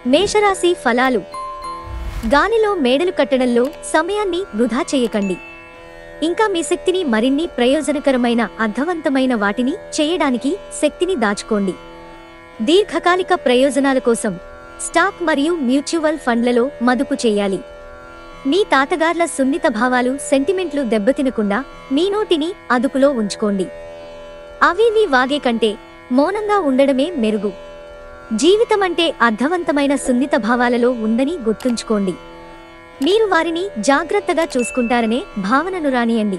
మేషరాశి ఫలాలు. గాలిలో మేడలు కట్టడంలో సమయాన్ని వృధా చేయకండి. ఇంకా మీ శక్తిని మరిన్ని ప్రయోజనకరమైన అర్థవంతమైన వాటిని చేయడానికి శక్తిని దాచుకోండి. దీర్ఘకాలిక ప్రయోజనాల కోసం స్టాక్ మరియు మ్యూచువల్ ఫండ్లలో మదుపు చేయాలి. మీ తాతగార్ల సున్నిత భావాలు సెంటిమెంట్లు దెబ్బతినకుండా మీ నోటిని అదుపులో ఉంచుకోండి. అవివి వాగే కంటే మౌనంగా ఉండడమే మెరుగు. జీవితమంటే అర్థవంతమైన సున్నిత భావాలలో ఉందని గుర్తుంచుకోండి. మీరు వారిని జాగ్రత్తగా చూసుకుంటారనే భావనను రానియండి.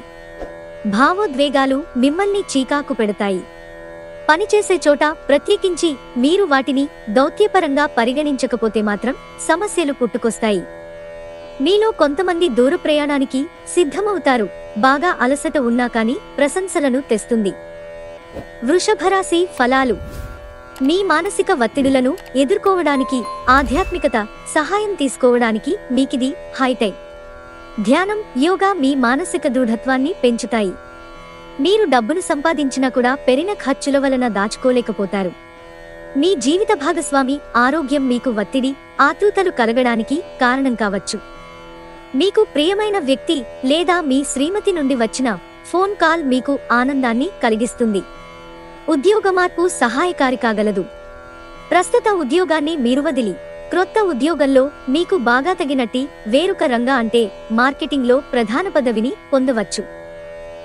భావోద్వేగాలు మిమ్మల్ని చీకాకు పెడతాయి. పనిచేసే చోట ప్రత్యేకించి మీరు వాటిని దౌత్యపరంగా పరిగణించకపోతే మాత్రం సమస్యలు పుట్టుకొస్తాయి. మీలో కొంతమంది దూర ప్రయాణానికి సిద్ధమవుతారు. బాగా అలసట ఉన్నా కానీ ప్రశంసలను తెస్తుంది. వృషభరాశి ఫలాలు. మీ మానసిక ఒత్తిడులను ఎదుర్కోవడానికి ఆధ్యాత్మికత సహాయం తీసుకోవడానికి మీకిది హైటైం. ధ్యానం, యోగా మీ మానసిక దృఢత్వాన్ని పెంచుతాయి. మీరు డబ్బును సంపాదించినా కూడా పెరిగిన ఖర్చుల వలన దాచుకోలేకపోతారు. మీ జీవిత భాగస్వామి ఆరోగ్యం మీకు ఒత్తిడి, ఆతృతలు కలగడానికి కారణం కావచ్చు. మీకు ప్రియమైన వ్యక్తి లేదా మీ శ్రీమతి నుండి వచ్చిన ఫోన్ కాల్ మీకు ఆనందాన్ని కలిగిస్తుంది. ఉద్యోగ మార్పు సహాయకారి కాగలదు. ప్రస్తుత ఉద్యోగాన్ని మీరు వదిలి క్రొత్త ఉద్యోగంలో మీకు బాగా తగినట్టి వేరొక రంగా అంటే మార్కెటింగ్లో ప్రధాన పదవిని పొందవచ్చు.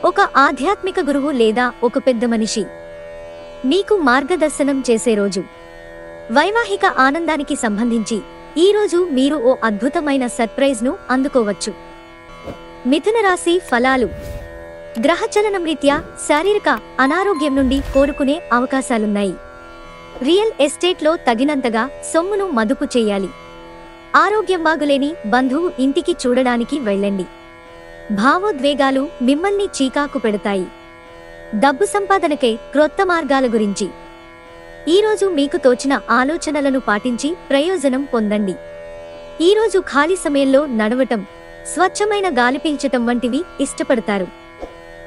ఒక ఆధ్యాత్మిక గురువు లేదా ఒక పెద్ద మనిషి మీకు మార్గదర్శనం చేసే రోజు. వైవాహిక ఆనందానికి సంబంధించి ఈ రోజు మీరు ఓ అద్భుతమైన సర్ప్రైజ్ను అందుకోవచ్చు. మిథున రాశి ఫలాలు. గ్రహచలనం రీత్యా శారీరక అనారోగ్యం నుండి కోలుకునే అవకాశాలున్నాయి. రియల్ ఎస్టేట్లో తగినంతగా సొమ్మును మదుపు చేయాలి. ఆరోగ్యం బాగులేని బంధువు ఇంటికి చూడడానికి వెళ్ళండి. భావోద్వేగాలు మిమ్మల్ని చీకాకు పెడతాయి. డబ్బు సంపాదనకై క్రొత్త మార్గాల గురించి ఈరోజు మీకు తోచిన ఆలోచనలను పాటించి ప్రయోజనం పొందండి. ఈరోజు ఖాళీ సమయంలో నడవటం, స్వచ్ఛమైన గాలి పీల్చటం వంటివి ఇష్టపడతారు.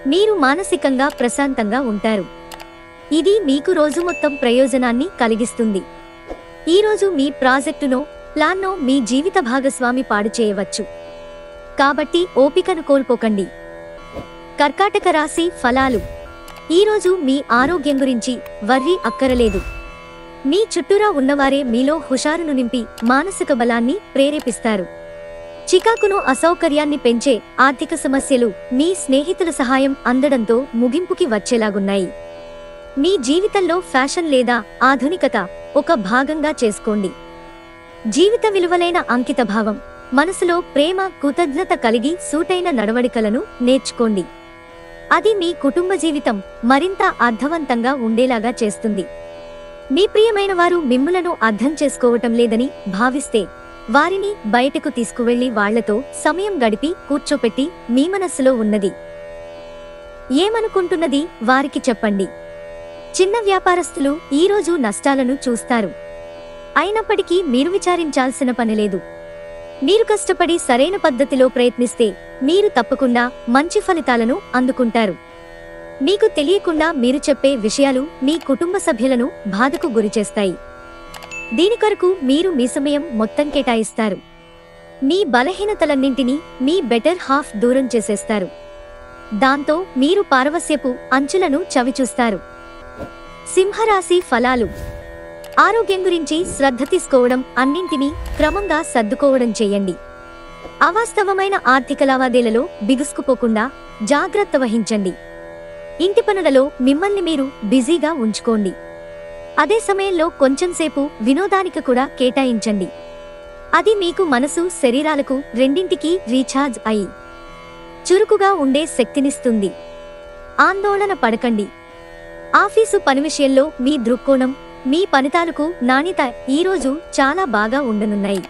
మీరు మానసికంగా ప్రశాంతంగా ఉంటారు. ఇది మీకు రోజు మొత్తం ప్రయోజనాన్ని కలిగిస్తుంది. ఈరోజు మీ ప్రాజెక్టునో ప్లాన్నో మీ జీవిత భాగస్వామి పాడు చేయవచ్చు. కాబట్టి ఓపికను కోల్పోకండి. కర్కాటక రాశి ఫలాలు. ఈరోజు మీ ఆరోగ్యం గురించి వర్రీ అక్కరలేదు. మీ చుట్టూరా ఉన్నవారే మీలో హుషారును నింపి మానసిక బలాన్ని ప్రేరేపిస్తారు. చికాకును, అసౌకర్యాన్ని పెంచే ఆర్థిక సమస్యలు మీ స్నేహితుల సహాయం అందడంతో ముగింపుకి వచ్చేలాగున్నాయి. మీ జీవితంలో ఫ్యాషన్ లేదా ఆధునికత ఒక భాగంగా చేసుకోండి. జీవిత విలువలైన అంకితభావం, మనసులో ప్రేమ, కృతజ్ఞత కలిగి సూటైన నడవడికలను నేర్చుకోండి. అది మీ కుటుంబ జీవితం మరింత అర్థవంతంగా ఉండేలాగా చేస్తుంది. మీ ప్రియమైన వారు మిమ్ములను అర్థం చేసుకోవటం లేదని భావిస్తే వారిని బయటకు తీసుకువెళ్లి వాళ్లతో సమయం గడిపి కూర్చోపెట్టి మీ మనస్సులో ఉన్నది ఏమనుకుంటున్నది వారికి చెప్పండి. చిన్న వ్యాపారస్తులు ఈరోజు నష్టాలను చూస్తారు. అయినప్పటికీ మీరు విచారించాల్సిన పనిలేదు. మీరు కష్టపడి సరైన పద్ధతిలో ప్రయత్నిస్తే మీరు తప్పకుండా మంచి ఫలితాలను అందుకుంటారు. మీకు తెలియకుండా మీరు చెప్పే విషయాలు మీ కుటుంబ సభ్యులను బాధకు గురిచేస్తాయి. దీని కొరకు మీరు మీ సమయం మొత్తం కేటాయిస్తారు. మీ బలహీనతలన్నింటినీ మీ బెటర్ హాఫ్ దూరం చేసేస్తారు. దాంతో మీరు పారవస్యపు అంచులను చవిచూస్తారు. సింహరాశి ఫలాలు. ఆరోగ్యం గురించి శ్రద్ధ తీసుకోవడం, అన్నింటినీ క్రమంగా సర్దుకోవడం చేయండి. అవాస్తవమైన ఆర్థిక లావాదేవీలలో బిగుసుకుపోకుండా జాగ్రత్త వహించండి. ఇంటి పనులలో మిమ్మల్ని మీరు బిజీగా ఉంచుకోండి. అదే సమయంలో కొంచెంసేపు వినోదానికి కూడా కేటాయించండి. అది మీకు మనసు, శరీరాలకు రెండింటికీ రీఛార్జ్ అయి చురుకుగా ఉండే శక్తినిస్తుంది. ఆందోళన పడకండి. ఆఫీసు పని విషయంలో మీ దృక్కోణం, మీ పనితాలకు నాణ్యత ఈరోజు చాలా బాగా ఉండనున్నాయి.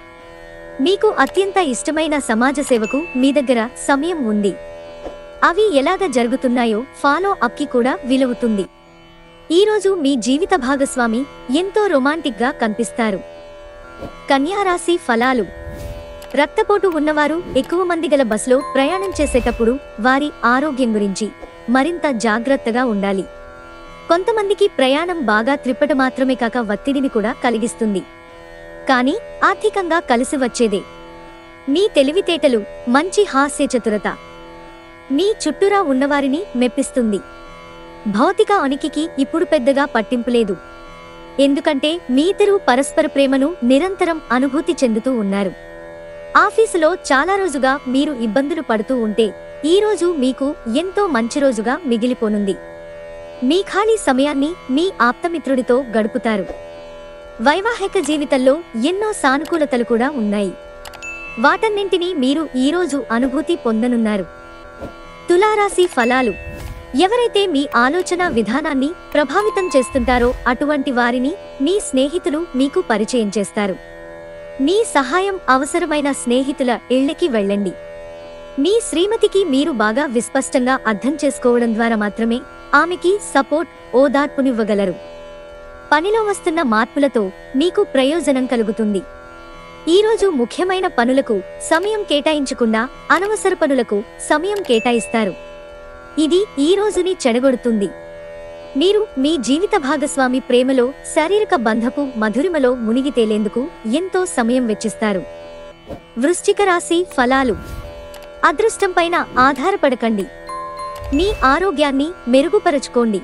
మీకు అత్యంత ఇష్టమైన సమాజ సేవకు మీ దగ్గర సమయం ఉంది. అవి ఎలాగ జరుగుతున్నాయో ఫాలో అప్కి కూడా విలువుతుంది. ఈరోజు మీ జీవిత భాగస్వామి ఎంతో రొమాంటిక్గా కనిపిస్తారు. కన్యారాశి ఫలాలు. రక్తపోటు ఉన్నవారు ఎక్కువ మంది గల బస్సులో ప్రయాణం చేసేటప్పుడు వారి ఆరోగ్యం గురించి మరింత జాగ్రత్తగా ఉండాలి. కొంతమందికి ప్రయాణం బాగా త్రిప్పట మాత్రమే కాక ఒత్తిడిని కూడా కలిగిస్తుంది. కానీ ఆర్థికంగా కలిసి వచ్చేదే. మీ తెలివితేటలు, మంచి హాస్య చతురత మీ చుట్టూరా ఉన్నవారిని మెప్పిస్తుంది. భౌతిక ఉనికికి ఇప్పుడు పెద్దగా పట్టింపులేదు. ఎందుకంటే మీ ఇద్దరూ పరస్పర ప్రేమను నిరంతరం అనుభూతి చెందుతూ ఉన్నారు. ఆఫీసులో చాలా రోజుగా మీరు ఇబ్బందులు పడుతూ ఉంటే ఈ రోజు మీకు ఎంతో మంచి రోజుగా మిగిలిపోనుంది. మీ ఖాళీ సమయాన్ని మీ ఆప్తమిత్రుడితో గడుపుతారు. వైవాహిక జీవితంలో ఎన్నో సానుకూలతలు కూడా ఉన్నాయి. వాటన్నింటినీ మీరు ఈరోజు అనుభూతి పొందనున్నారు. తులారాశి ఫలాలు. ఎవరైతే మీ ఆలోచన విధానాన్ని ప్రభావితం చేస్తుంటారో అటువంటి వారిని మీ స్నేహితులు మీకు పరిచయం చేస్తారు. మీ సహాయం అవసరమైన స్నేహితుల ఇళ్ళకి వెళ్ళండి. మీ శ్రీమతికి మీరు బాగా విస్పష్టంగా అర్థం చేసుకోవడం ద్వారా మాత్రమే ఆమెకి సపోర్ట్, ఓదార్పునివ్వగలరు. పనిలో వస్తున్న మార్పులతో మీకు ప్రయోజనం కలుగుతుంది. ఈరోజు ముఖ్యమైన పనులకు సమయం కేటాయించకుండా అనవసర పనులకు సమయం కేటాయిస్తారు. ఇది ఈ రోజుని చెడగొడుతుంది. మీరు మీ జీవిత భాగస్వామి ప్రేమలో, శారీరక బంధపు మధురిమలో మునిగి తేలేందుకు ఎంతో సమయం వెచ్చిస్తారు. వృశ్చిక రాశి ఫలాలు. అదృష్టంపైన ఆధారపడకండి. మీ ఆరోగ్యాన్ని మెరుగుపరచుకోండి.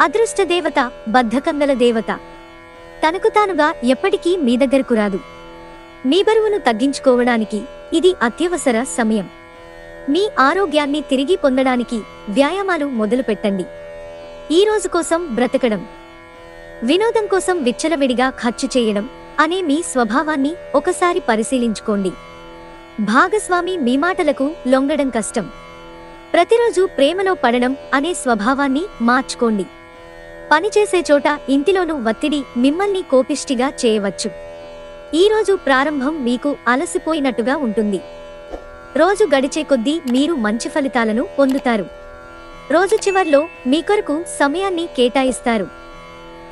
అదృష్ట దేవత బద్ధకంగల దేవత. తనకు తానుగా ఎప్పటికీ మీ దగ్గరకు రాదు. మీ బరువును తగ్గించుకోవడానికి ఇది అత్యవసర సమయం. మీ ఆరోగ్యాన్ని తిరిగి పొందడానికి వ్యాయామాలు మొదలుపెట్టండి. ఈ రోజు కోసం బ్రతకడం, వినోదం కోసం విచ్చలవిడిగా ఖర్చు చేయడం అనే మీ స్వభావాన్ని ఒకసారి పరిశీలించుకోండి. భాగస్వామి మీ మాటలకు లొంగడం కష్టం. ప్రతిరోజు ప్రేమలో పడడం అనే స్వభావాన్ని మార్చుకోండి. పనిచేసే చోట, ఇంటిలోనూ ఒత్తిడి మిమ్మల్ని కోపిష్టిగా చేయవచ్చు. ఈరోజు ప్రారంభం మీకు అలసిపోయినట్టుగా ఉంటుంది. రోజు గడిచే కొద్దీ మీరు మంచి ఫలితాలను పొందుతారు. రోజు చివర్లో మీ కొరకు సమయాన్ని కేటాయిస్తారు.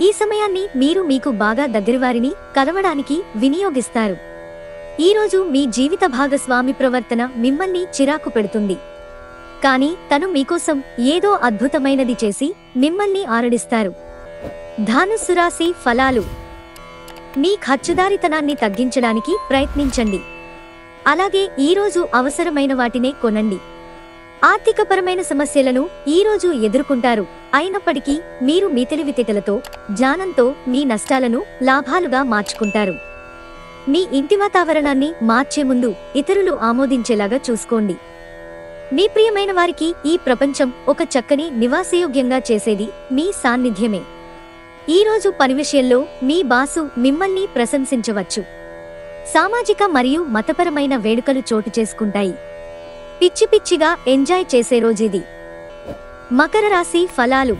ఈ సమయాన్ని మీరు మీకు బాగా దగ్గరవారిని కలవడానికి వినియోగిస్తారు. ఈరోజు మీ జీవిత భాగస్వామి ప్రవర్తన మిమ్మల్ని చిరాకు పెడుతుంది. కానీ తను మీకోసం ఏదో అద్భుతమైనది చేసి మిమ్మల్ని ఆరడిస్తారు. ధనుస్సు రాశి ఫలాలు. మీ ఖర్చుదారితనాన్ని తగ్గించడానికి ప్రయత్నించండి. అలాగే ఈరోజు అవసరమైన వాటినే కొనండి. ఆర్థికపరమైన సమస్యలను ఈరోజు ఎదుర్కొంటారు. అయినప్పటికీ మీరు మీ తెలివితేటలతో, జ్ఞానంతో మీ నష్టాలను లాభాలుగా మార్చుకుంటారు. మీ ఇంటి వాతావరణాన్ని మార్చే ముందు ఇతరులు ఆమోదించేలాగా చూసుకోండి. మీ ప్రియమైన వారికి ఈ ప్రపంచం ఒక చక్కని నివాసయోగ్యంగా చేసేది మీ సాన్నిధ్యమే. ఈరోజు పని విషయంలో మీ బాసు మిమ్మల్ని ప్రశంసించవచ్చు. సామాజిక మరియు మతపరమైన వేడుకలు చోటు చేసుకుంటాయి. పిచ్చి పిచ్చిగా ఎంజాయ్ చేసే రోజుది. మకర రాశి ఫలాలు.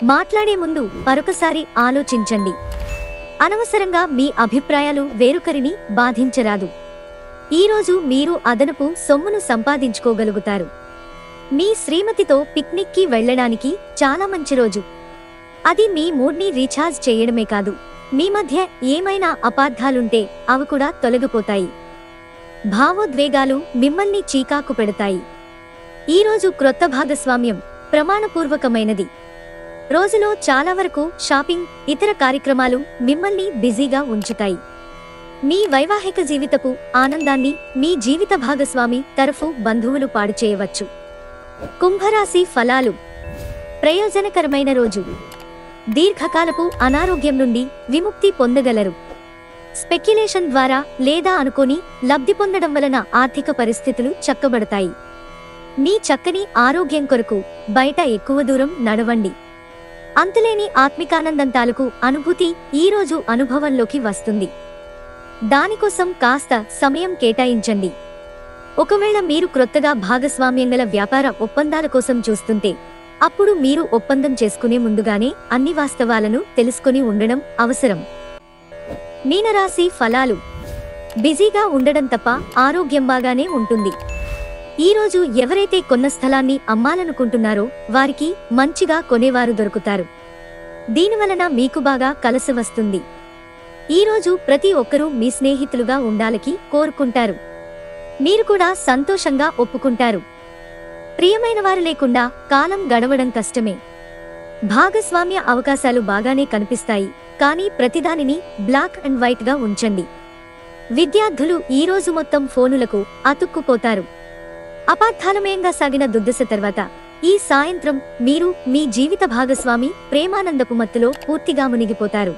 మాట్లాడే ముందు మరొకసారి ఆలోచించండి. అనవసరంగా మీ అభిప్రాయాలు వేరొకరిని బాధించరాదు. ఈరోజు మీరు అదనపు సొమ్మును సంపాదించుకోగలుగుతారు. మీ శ్రీమతితో పిక్నిక్కి వెళ్లడానికి చాలా మంచి రోజు. అది మీ మూడ్ని రీఛార్జ్ చేయడమే కాదు, మీ మధ్య ఏమైనా అపార్థాలుంటే అవి కూడా తొలగిపోతాయి. భావోద్వేగాలు మిమ్మల్ని చీకాకు పెడతాయి. ఈరోజు క్రొత్త భాగస్వామ్యం ప్రమాణపూర్వకమైనది. రోజులో చాలా వరకు షాపింగ్, ఇతర కార్యక్రమాలు మిమ్మల్ని బిజీగా ఉంచుతాయి. మీ వైవాహిక జీవితపు ఆనందాన్ని మీ జీవిత భాగస్వామి తరఫు బంధువులు పాడు చేయవచ్చు. కుంభరాశి ఫలాలు. ప్రయోజనకరమైన రోజు. దీర్ఘకాలపు అనారోగ్యం నుండి విముక్తి పొందగలరు. స్పెక్యులేషన్ ద్వారా లేదా అనుకోని లబ్ధి పొందడం వలన ఆర్థిక పరిస్థితులు చక్కబడతాయి. మీ చక్కని ఆరోగ్యం కొరకు బయట ఎక్కువ దూరం నడవండి. అంతులేని ఆత్మికానందం తాలూకు అనుభూతి ఈరోజు అనుభవంలోకి వస్తుంది. దానికోసం కాస్త సమయం కేటాయించండి. ఒకవేళ మీరు క్రొత్తగా భాగస్వామ్యం గల వ్యాపార ఒప్పందాల కోసం చూస్తుంటే అప్పుడు మీరు ఒప్పందం చేసుకునే ముందుగానే అన్ని వాస్తవాలను తెలుసుకొని ఉండడం అవసరం. మీనరాశి ఫలాలు. బిజీగా ఉండడం తప్ప ఆరోగ్యం బాగానే ఉంటుంది. ఈరోజు ఎవరైతే కొన్న స్థలాన్ని అమ్మాలనుకుంటున్నారో వారికి మంచిగా కొనేవారు దొరుకుతారు. దీనివలన మీకు బాగా కలిసి వస్తుంది. ఈరోజు ప్రతి ఒక్కరూ మీ స్నేహితులుగా ఉండాలని కోరుకుంటారు. మీరు కూడా సంతోషంగా ఒప్పుకుంటారు. ప్రియమైన వారు లేకుండా కాలం గడవడం కష్టమే. భాగస్వామ్య అవకాశాలు బాగానే కనిపిస్తాయి, కానీ ప్రతిదానిని బ్లాక్ అండ్ వైట్ గా ఉంచండి. విద్యార్థులు ఈ రోజు మొత్తం ఫోనులకు అతుక్కుపోతారు. అపార్థాలమయంగా సాగిన దుర్దశ తర్వాత ఈ సాయంత్రం మీరు మీ జీవిత భాగస్వామి ప్రేమానందపు మత్తులో పూర్తిగా మునిగిపోతారు.